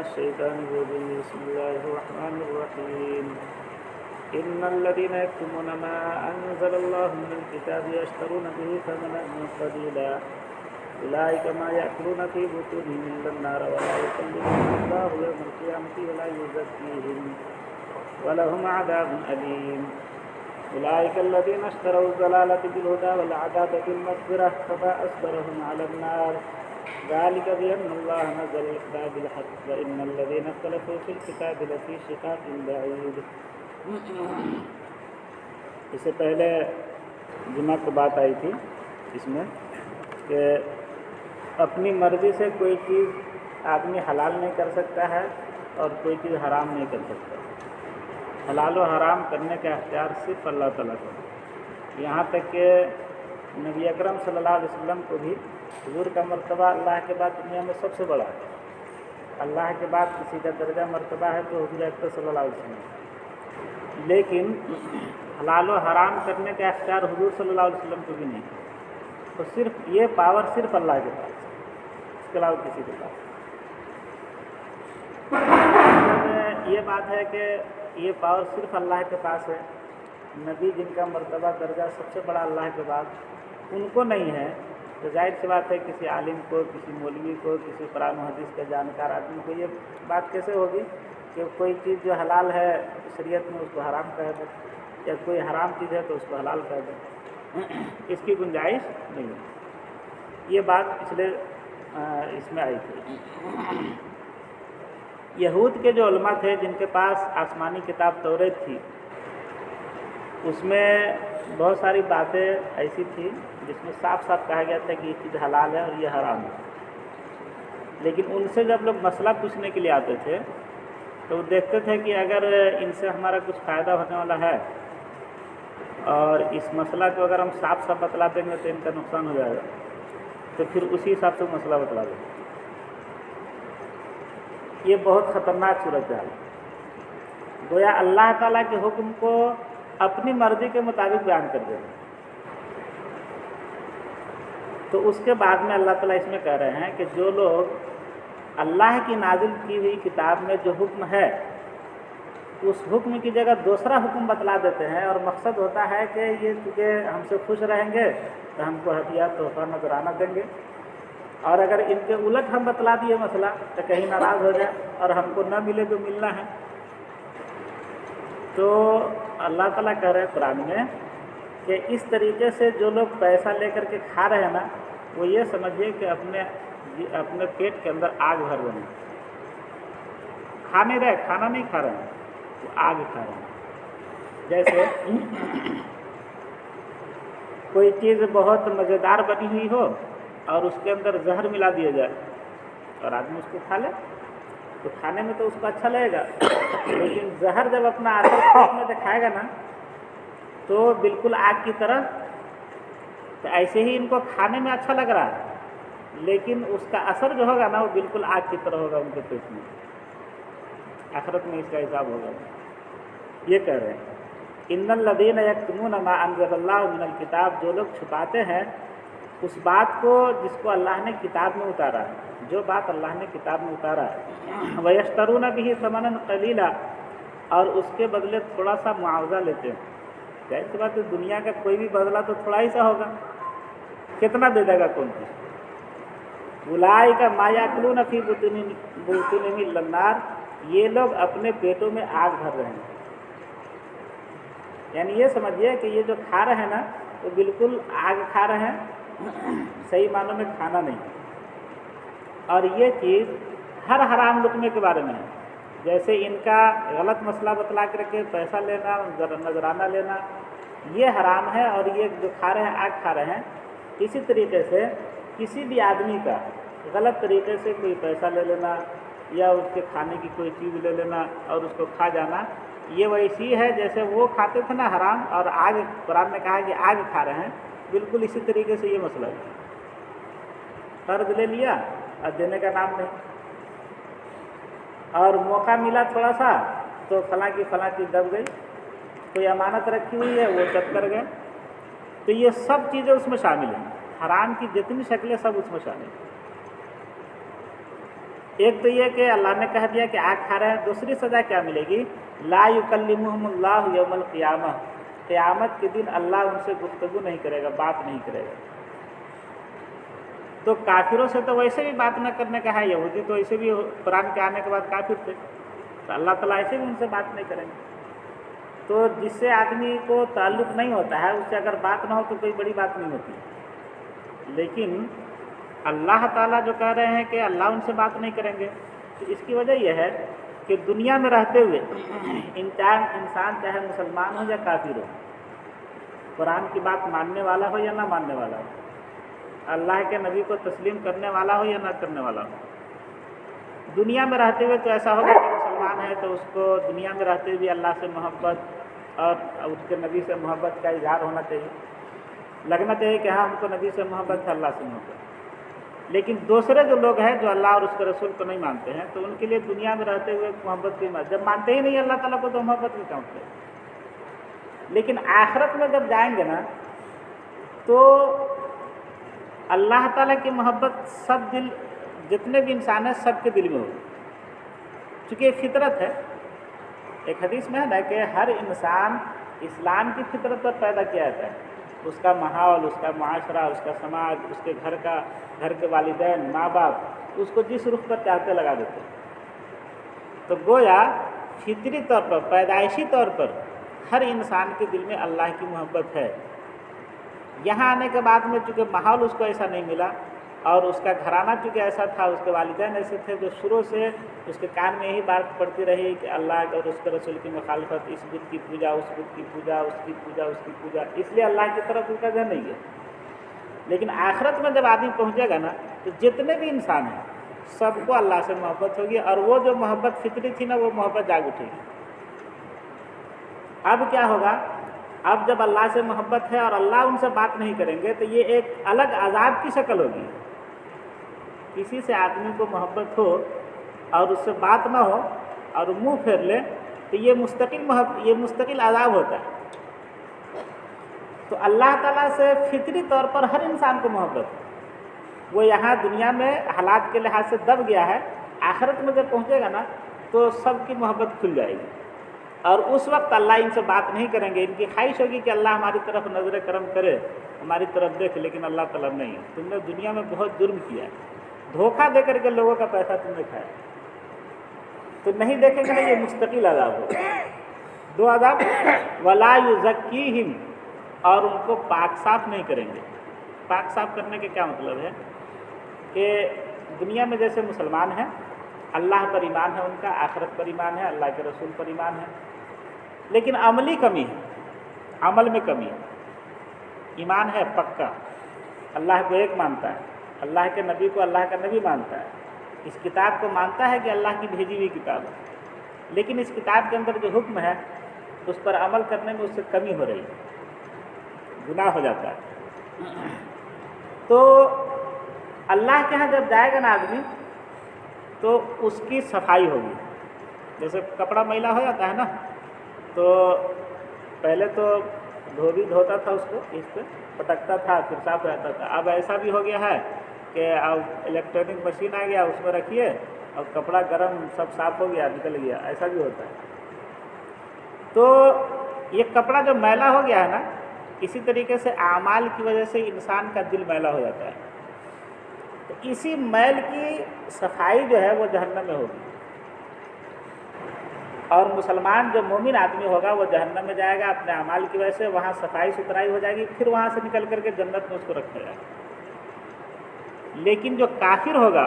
الشيطان الرجيم بسم الله الرحمن الرحيم إن الذين يكتمون ما أنزل الله من الكتاب يشترون به ثمنا قليلا أولئك ما يأكلون في بطونهم إلا النار ولا يكلمهم الله يوم القيامة ولا يزكيهم ولهم عذاب أليم أولئك الذين اشتروا الضلالة بالهدى والعذاب بالمغفرة فما أصبرهم على النار ذلك بأن الله نزل الكتاب بالحق وإن الذين اختلفوا في الكتاب لفي شقاق بعيد. اس سے پہلے جمعہ کی بات آئی تھی اس میں کہ اپنی مرضی سے کوئی چیز آدمی حلال نہیں کر سکتا ہے اور کوئی چیز حرام نہیں کر سکتا. حلال و حرام کرنے کا اختیار صرف اللہ تعالیٰ کو. یہاں تک کہ نبی اکرم صلی اللہ علیہ وسلم کو بھی حضور کا مرتبہ اللہ کے بعد دنیا میں سب سے بڑا ہے. اللہ کے بعد کسی کا درجہ مرتبہ ہے تو حضور اکرم صلی اللہ علیہ وسلم. لیکن حلال و حرام کرنے کا اختیار حضور صلی اللہ علیہ وسلم کو بھی نہیں. تو صرف یہ پاور صرف اللہ کے پاس ہے, اس کے علاوہ کسی کے پاس. یہ بات ہے کہ یہ پاور صرف اللہ کے پاس ہے. نبی جن کا مرتبہ درجہ سب سے بڑا اللہ کے بعد ان کو نہیں ہے, تو ظاہر سی بات ہے کسی عالم کو, کسی مولوی کو, کسی قرآن و حدیث کے جانکار آدمی کو یہ بات کیسے ہوگی کہ کوئی چیز جو حلال ہے شریعت میں اس کو حرام کہہ دے, یا کوئی حرام چیز ہے تو اس کو حلال کہہ دے. اس کی گنجائش نہیں ہے. یہ بات پچھلے اس میں آئی تھی. یہود کے جو علماء تھے جن کے پاس آسمانی کتاب توریت تھی, اس میں بہت ساری باتیں ایسی تھی جس میں صاف صاف کہا گیا تھا کہ یہ چیز حلال ہے اور یہ حرام ہے. لیکن ان سے جب لوگ مسئلہ پوچھنے کے لیے آتے تھے تو وہ دیکھتے تھے کہ اگر ان سے ہمارا کچھ فائدہ ہونے والا ہے اور اس مسئلہ کو اگر ہم صاف صاف بتلا دیں گے تو ان کا نقصان ہو جائے گا, تو پھر اسی حساب سے مسئلہ بتلا دیں گے. یہ بہت خطرناک صورت ہے. گویا اللہ تعالیٰ کے حکم کو اپنی مرضی کے مطابق بیان کر دیں. تو اس کے بعد میں اللہ تعالیٰ اس میں کہہ رہے ہیں کہ جو لوگ اللہ کی نازل کی ہوئی کتاب میں جو حکم ہے اس حکم کی جگہ دوسرا حکم بتلا دیتے ہیں, اور مقصد ہوتا ہے کہ یہ چونکہ ہم سے خوش رہیں گے تو ہم کو ہدیہ تحفہ نذرانہ دیں گے, اور اگر ان کے الٹ ہم بتلا دیے مسئلہ تو کہیں ناراض ہو جائے اور ہم کو نہ ملے جو ملنا ہے. تو اللہ تعالیٰ کہہ رہے ہیں قرآن میں کہ اس طریقے سے جو لوگ پیسہ لے کر کے کھا رہے ہیں نا, وہ یہ سمجھیے کہ اپنے پیٹ کے اندر آگ بھر رہے ہیں. کھا نہیں رہے, کھانا نہیں کھا رہے ہیں, وہ آگ کھا رہے ہیں. جیسے کوئی چیز بہت مزیدار بنی ہوئی ہو اور اس کے اندر زہر ملا دیا جائے اور آدمی اس کو کھا لے, تو کھانے میں تو اس کو اچھا لگے گا, لیکن زہر جب اپنا اثر پیٹ میں دکھائے گا نا تو بالکل آگ کی طرح. تو ایسے ہی ان کو کھانے میں اچھا لگ رہا ہے, لیکن اس کا اثر جو ہوگا نا وہ بالکل آگ کی طرح ہوگا ان کے پیٹ میں. آخرت میں اس کا حساب ہوگا. یہ کہہ رہے ہیں ان الذین یکتمون ما انزل اللہ من الکتاب, جو لوگ چھپاتے ہیں اس بات کو جس کو اللہ نے کتاب میں اتارا ہے, جو بات اللہ نے کتاب میں اتارا ہے. وَيَشْتَرُونَ بِهِ ثَمَنًا قَلِيلًا, اور اس کے بدلے تھوڑا سا معاوضہ لیتے ہیں. ظاہر سی بات ہے دنیا کا کوئی بھی بدلہ تو تھوڑا ہی سا ہوگا, کتنا دے دے گا کون چیز. اولئک ما یأکلون فی بطونہم الا النار, یہ لوگ اپنے پیٹوں میں آگ بھر رہے ہیں. یعنی یہ سمجھیے کہ یہ جو کھا رہے ہیں نا وہ بالکل آگ کھا رہے ہیں, صحیح معنوں میں کھانا نہیں. اور یہ چیز ہر حرام لقمے کے بارے میں ہے. جیسے ان کا غلط مسئلہ بتلا کر کے پیسہ لینا, نذرانہ لینا, یہ حرام ہے, اور یہ جو کھا رہے ہیں آگ کھا رہے ہیں. اسی طریقے سے کسی بھی آدمی کا غلط طریقے سے کوئی پیسہ لے لینا یا اس کے کھانے کی کوئی چیز لے لینا اور اس کو کھا جانا, یہ ویسی ہے جیسے وہ کھاتے تھے نا حرام, اور آگ قرآن نے کہا کہ آگ کھا رہے ہیں. بالکل اسی طریقے سے یہ مسئلہ ہے. قرض لے لیا اور دینے کا نام نہیں, اور موقع ملا تھوڑا سا تو فلاں کی چیز دب گئی, کوئی امانت رکھی ہوئی ہے وہ چپ کر گئے. تو یہ سب چیزیں اس میں شامل ہیں. حرام کی جتنی شکلیں سب اس میں شامل ہیں. ایک تو یہ کہ اللہ نے کہہ دیا کہ آگ کھا رہے ہیں، دوسری سزا کیا ملے گی؟ لا یکلمہم اللہ یوم القیامہ، قیامت کے دن اللہ ان سے گفتگو نہیں کرے گا، بات نہیں کرے گا۔ تو کافروں سے تو ویسے بھی بات نہ کرنے کا ہے، یہودی تو ایسے بھی قرآن کے آنے کے بعد کافر تھے، تو اللہ تعالیٰ ایسے بھی ان سے بات نہیں کریں گے۔ تو جس سے آدمی کو تعلق نہیں ہوتا ہے، اس سے اگر بات نہ ہو تو کوئی بڑی بات نہیں ہوتی۔ لیکن اللہ تعالیٰ جو کہہ رہے ہیں کہ اللہ ان سے بات نہیں کریں گے، تو اس کی وجہ یہ ہے کہ دنیا میں رہتے ہوئے انسان چاہے مسلمان ہو یا کافر ہو، قرآن کی بات ماننے والا ہو یا نہ ماننے والا ہو، اللہ کے نبی کو تسلیم کرنے والا ہو یا نہ کرنے والا ہو، دنیا میں رہتے ہوئے تو ایسا ہوگا کہ مسلمان ہے تو اس کو دنیا میں رہتے ہوئے اللہ سے محبت اور اس کے نبی سے محبت کا اظہار ہونا چاہیے، لگنا چاہیے کہ ہاں ہم کو نبی سے محبت ہے، اللہ سے محبت۔ لیکن دوسرے جو لوگ ہیں جو اللہ اور اس کے رسول کو نہیں مانتے ہیں، تو ان کے لیے دنیا میں رہتے ہوئے محبت کی جب مانتے ہی نہیں اللہ تعالیٰ کو تو محبت بھی کہاں ہوتے۔ لیکن آخرت میں جب جائیں گے نا تو اللہ تعالیٰ کی محبت سب دل، جتنے بھی انسان ہیں سب کے دل میں ہوگی، چونکہ یہ فطرت ہے۔ ایک حدیث میں ہے نا کہ ہر انسان اسلام کی فطرت پر پیدا کیا جاتا ہے، اس کا ماحول، اس کا معاشرہ، اس کا سماج، اس کے گھر کے والدین، ماں باپ اس کو جس رخ پر چاہتے لگا دیتے ہیں۔ تو گویا فطری طور پر، پیدائشی طور پر ہر انسان کے دل میں اللہ کی محبت ہے۔ یہاں آنے کے بعد میں چونکہ ماحول اس کو ایسا نہیں ملا، اور اس کا گھرانہ چونکہ ایسا تھا، اس کے والدین ایسے تھے جو شروع سے اس کے کان میں یہی بات پڑتی رہی کہ اللہ اور اس کے رسول کی مخالفت، اس بت کی پوجا، اس بت کی پوجا، اس کی پوجا، اس کی پوجا، اس لیے اللہ کی طرف اس کا ذہن نہیں ہے۔ لیکن آخرت میں جب آدمی پہنچے گا نا تو جتنے بھی انسان ہیں سب کو اللہ سے محبت ہوگی، اور وہ جو محبت فطری تھی نا وہ محبت جاگ اٹھے گی۔ اب کیا ہوگا؟ اب جب اللہ سے محبت ہے اور اللہ ان سے بات نہیں کریں گے تو یہ ایک الگ عذاب کی شکل ہوگی۔ کسی سے آدمی کو محبت ہو اور اس سے بات نہ ہو اور منہ پھیر لے تو یہ مستقل عذاب ہوتا ہے۔ تو اللہ تعالیٰ سے فطری طور پر ہر انسان کو محبت ہے، وہ یہاں دنیا میں حالات کے لحاظ سے دب گیا ہے، آخرت میں جب پہنچے گا نا تو سب کی محبت کھل جائے گی، اور اس وقت اللہ ان سے بات نہیں کریں گے۔ ان کی خواہش ہوگی کہ اللہ ہماری طرف نظر کرم کرے، ہماری طرف دیکھ، لیکن اللہ تعالیٰ نہیں، تم نے دنیا میں بہت جرم کیا ہے، دھوکہ دے کر کے لوگوں کا پیسہ تم نے کھایا، تو نہیں دیکھیں گے نا، یہ مستقل عذاب ہوگا۔ دو عذاب، ولا یزکیہم، اور ان کو پاک صاف نہیں کریں گے۔ پاک صاف کرنے کے کیا مطلب ہے کہ دنیا میں جیسے مسلمان ہیں، اللہ پر ایمان ہے ان کا، آخرت پر ایمان ہے، اللہ کے رسول پر ایمان ہے، لیکن عملی کمی ہے، عمل میں کمی ہے۔ ایمان ہے پکا، اللہ کو ایک مانتا ہے، اللہ کے نبی کو اللہ کا نبی مانتا ہے، اس کتاب کو مانتا ہے کہ اللہ کی بھیجی ہوئی کتاب ہے، لیکن اس کتاب کے اندر جو حکم ہے اس پر عمل کرنے میں اس سے کمی ہو رہی ہے، گناہ ہو جاتا ہے۔ تو اللہ کے ہاں جب جائے گا نا آدمی تو اس کی صفائی ہوگی۔ جیسے کپڑا میلا ہو جاتا ہے نا تو پہلے تو دھوبی دھوتا تھا، اس کو اس پہ پٹکتا تھا، پھر صاف رہتا تھا۔ اب ایسا بھی ہو گیا ہے کہ اب الیکٹرانک مشین آ گیا، اس میں رکھیے اور کپڑا گرم سب صاف ہو گیا، نکل گیا، ایسا بھی ہوتا ہے۔ تو یہ کپڑا جو میلا ہو گیا ہے نا، اسی طریقے سے اعمال کی وجہ سے انسان کا دل میلا ہو جاتا ہے، تو اسی میل کی صفائی جو ہے وہ جہنم میں ہوگی، اور مسلمان جو مومن آدمی ہوگا وہ جہنم میں جائے گا اپنے اعمال کی وجہ سے، وہاں صفائی ستھرائی ہو جائے گی، پھر وہاں سے نکل کر کے جنت میں اس کو رکھا جائے گا۔ لیکن جو کافر ہوگا،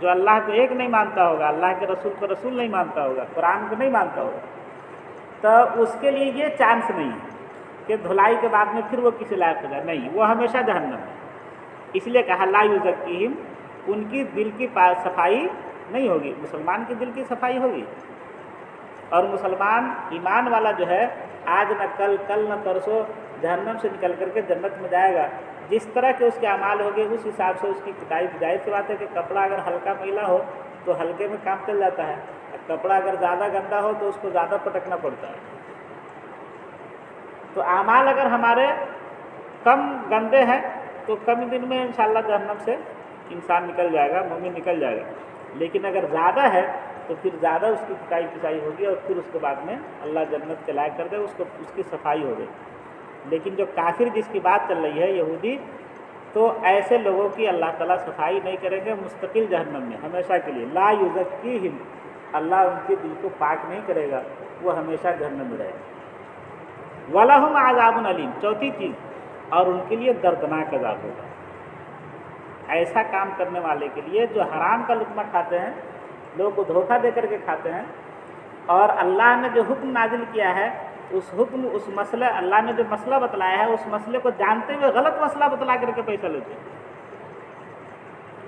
جو اللہ کو ایک نہیں مانتا ہوگا، اللہ کے رسول کو رسول نہیں مانتا ہوگا، قرآن کو نہیں مانتا ہوگا، تو اس کے لیے یہ چانس نہیں ہے کہ دھلائی کے بعد میں پھر وہ کسی لائق ہو جائے، نہیں، وہ ہمیشہ جہنم ہے۔ اس لیے کہا لا یزکیہم، ان کی دل کی صفائی نہیں ہوگی، مسلمان کی دل کی صفائی ہوگی، اور مسلمان ایمان والا جو ہے آج نہ کل، کل نہ پرسوں جہنم سے نکل کر کے جنت میں جائے گا۔ جس طرح کے اس کے اعمال ہوگے اس حساب سے اس کی کتائی ظاہر سی بات ہے کہ کپڑا اگر ہلکا میلا ہو تو ہلکے میں کام چل جاتا ہے، کپڑا اگر زیادہ گندا ہو تو اس کو زیادہ پٹکنا پڑتا ہے۔ تو اعمال اگر ہمارے کم گندے ہیں تو کم دن میں انشاءاللہ جہنم سے انسان نکل جائے گا، مومن نکل جائے گا۔ لیکن اگر زیادہ ہے تو پھر زیادہ اس کی کٹائی پسائی ہوگی اور پھر اس کے بعد میں اللہ جنت کے لائق کر دے، اس کی صفائی ہو گئی۔ لیکن جو کافر جس کی بات چل رہی ہے یہودی، تو ایسے لوگوں کی اللہ تعالیٰ صفائی نہیں کریں گے، مستقل جہنم میں ہمیشہ کے لیے، لا یزکیہم، اللہ ان کے دل کو پاک نہیں کرے گا، وہ ہمیشہ جہنم میں رہے گا۔ وَلَهُمْ عَذَابٌ عَلِيمٌ، چوتھی چیز، اور ان کے لیے دردناک عذاب ہوگا۔ ایسا کام کرنے والے کے لیے جو حرام کا لقمہ کھاتے ہیں، لوگوں کو دھوکہ دے کر کے کھاتے ہیں، اور اللہ نے جو حکم نازل کیا ہے اس حکم، اس مسئلہ، اللہ نے جو مسئلہ بتلایا ہے اس مسئلے کو جانتے ہوئے غلط مسئلہ بتلا کر کے پیسہ لیتے ہیں،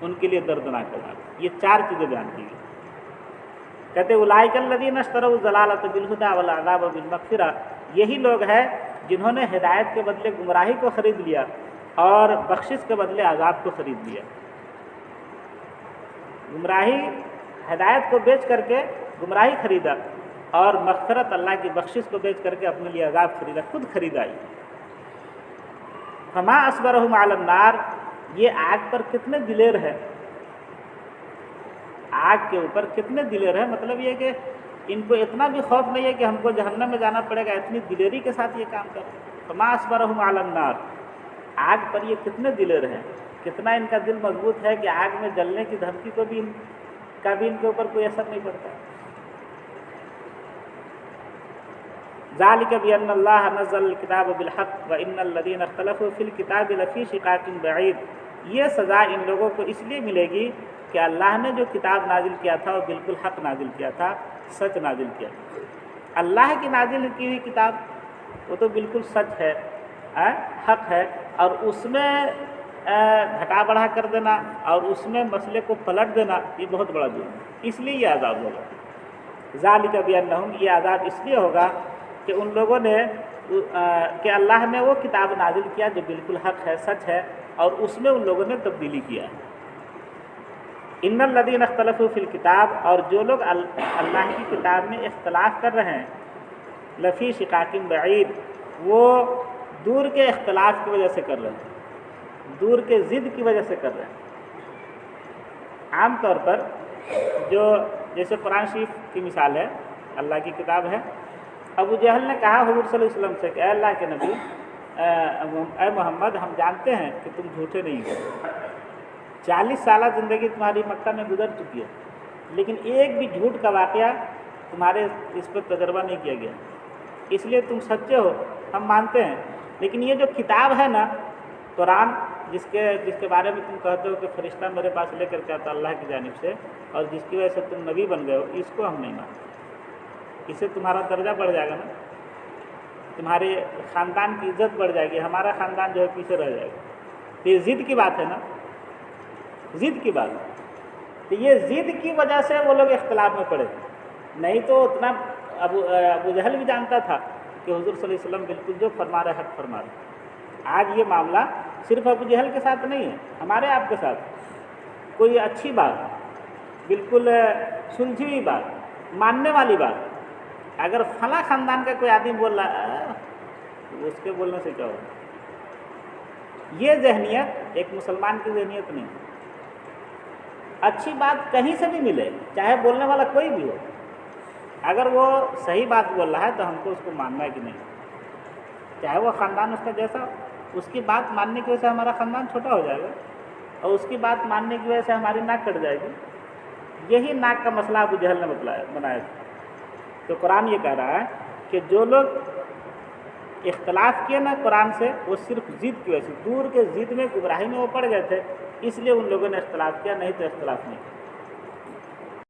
ان کے لیے دردناک عذاب۔ یہ چار چیزیں بیان کی گئی۔ کہتے اولئک الذین اشتروا الضلالۃ بالہدی والعذاب بالمغفرہ، یہی لوگ ہیں جنہوں نے ہدایت کے بدلے گمراہی کو خرید لیا اور بخشش کے بدلے عذاب کو خرید لیا۔ گمراہی، ہدایت کو بیچ کر کے گمراہی خریدا، اور مغفرت اللہ کی بخشش کو بیچ کر کے اپنے لیے عذاب خریدا، خود خریدائی۔ فما اصبرهم علی النار، یہ آگ پر کتنے دلیر ہے، آگ کے اوپر کتنے دلیر ہے، مطلب یہ کہ ان کو اتنا بھی خوف نہیں ہے کہ ہم کو جہنم میں جانا پڑے گا، اتنی دلیری کے ساتھ یہ کام کر رہے ہیں۔ فما اصبرهم علی النار، آگ پر یہ کتنے دلیر ہیں، کتنا ان کا دل مضبوط ہے کہ آگ میں جلنے کی دھمکی کو بھی ان کے اوپر کوئی اثر نہیں پڑتا۔ ذالک بأن اللہ نزل الکتاب بالحق وإن الذین اختلفوا فی الکتاب لفی شقاق بعید، یہ سزا ان لوگوں کو اس لیے ملے گی کہ اللہ نے جو کتاب نازل کیا تھا وہ بالکل حق نازل کیا تھا، سچ نازل کیا تھا۔ اللہ کی نازل کی ہوئی کتاب وہ تو بالکل سچ ہے، حق ہے، اور اس میں گھٹا بڑھا کر دینا اور اس میں مسئلے کو پلٹ دینا یہ بہت بڑا جرم ہے، اس لیے یہ عذاب ہوگا۔ ذالک بأنہم، یہ عذاب اس لیے ہوگا کہ ان لوگوں نے کہ اللہ نے وہ کتاب نازل کیا جو بالکل حق ہے، سچ ہے، اور اس میں ان لوگوں نے تبدیلی کیا ہے۔ ان الذین اختلفوا فی الکتاب، اور جو لوگ اللہ کی کتاب میں اختلاف کر رہے ہیں، لفی شقاق بعید، وہ دور کے اختلاف کی وجہ سے کر رہے ہیں، دور کے ضد کی وجہ سے کر رہے ہیں۔ عام طور پر جو جیسے قرآن شریف کی مثال ہے، اللہ کی کتاب ہے، ابو جہل نے کہا حضور صلی اللہ علیہ وسلم سے کہ اے اللہ کے نبی، اے محمد، ہم جانتے ہیں کہ تم جھوٹے نہیں ہو، 40 سالہ زندگی تمہاری مکہ میں گزر چکی ہے، لیکن ایک بھی جھوٹ کا واقعہ تمہارے اس پر تجربہ نہیں کیا گیا، اس لیے تم سچے ہو، ہم مانتے ہیں۔ لیکن یہ جو کتاب ہے نا، قرآن، جس کے بارے میں تم کہتے ہو کہ فرشتہ میرے پاس لے کر کے آتا اللہ کی جانب سے، اور جس کی وجہ سے تم نبی بن گئے ہو، اس کو ہم نہیں مانتے، اس سے تمہارا درجہ بڑھ جائے گا نا، تمہارے خاندان کی عزت بڑھ جائے گی، ہمارا خاندان جو ہے پیچھے رہ جائے گا۔ تو یہ ضد کی بات ہے نا، ضد کی بات ہے، تو یہ ضد کی وجہ سے وہ لوگ اختلاف میں پڑے، نہیں تو اتنا ابو جہل بھی جانتا تھا کہ حضور صلی اللہ علیہ وسلم بالکل جو فرما رہے حق فرما رہے۔ آج یہ معاملہ صرف ابو جہل کے ساتھ نہیں ہے، ہمارے آپ کے ساتھ کوئی اچھی بات، بالکل سلجھی ہوئی بات، ماننے والی بات، اگر فلاں خاندان کا کوئی آدمی بول رہا ہے، اس کے بولنے سے کیا ہوگا؟ یہ ذہنیت ایک مسلمان کی ذہنیت نہیں ہے۔ اچھی بات کہیں سے بھی ملے، چاہے بولنے والا کوئی بھی ہو، اگر وہ صحیح بات بول رہا ہے تو ہم کو اس کو ماننا ہے کہ نہیں، چاہے وہ خاندان اس کا جیسا، اس کی بات ماننے کی وجہ سے ہمارا خاندان چھوٹا ہو جائے گا، اور اس کی بات ماننے کی وجہ سے ہماری ناک کٹ جائے گی۔ یہی ناک کا مسئلہ ابو جہل نے بنایا تھا۔ تو قرآن یہ کہہ رہا ہے کہ جو لوگ اختلاف کیے نا قرآن سے، وہ صرف ضد کی وجہ سے، دور کے ضد میں گمراہی میں وہ پڑ گئے تھے، اس لیے ان لوگوں نے اختلاف کیا، نہیں تو اختلاف نہیں کیا۔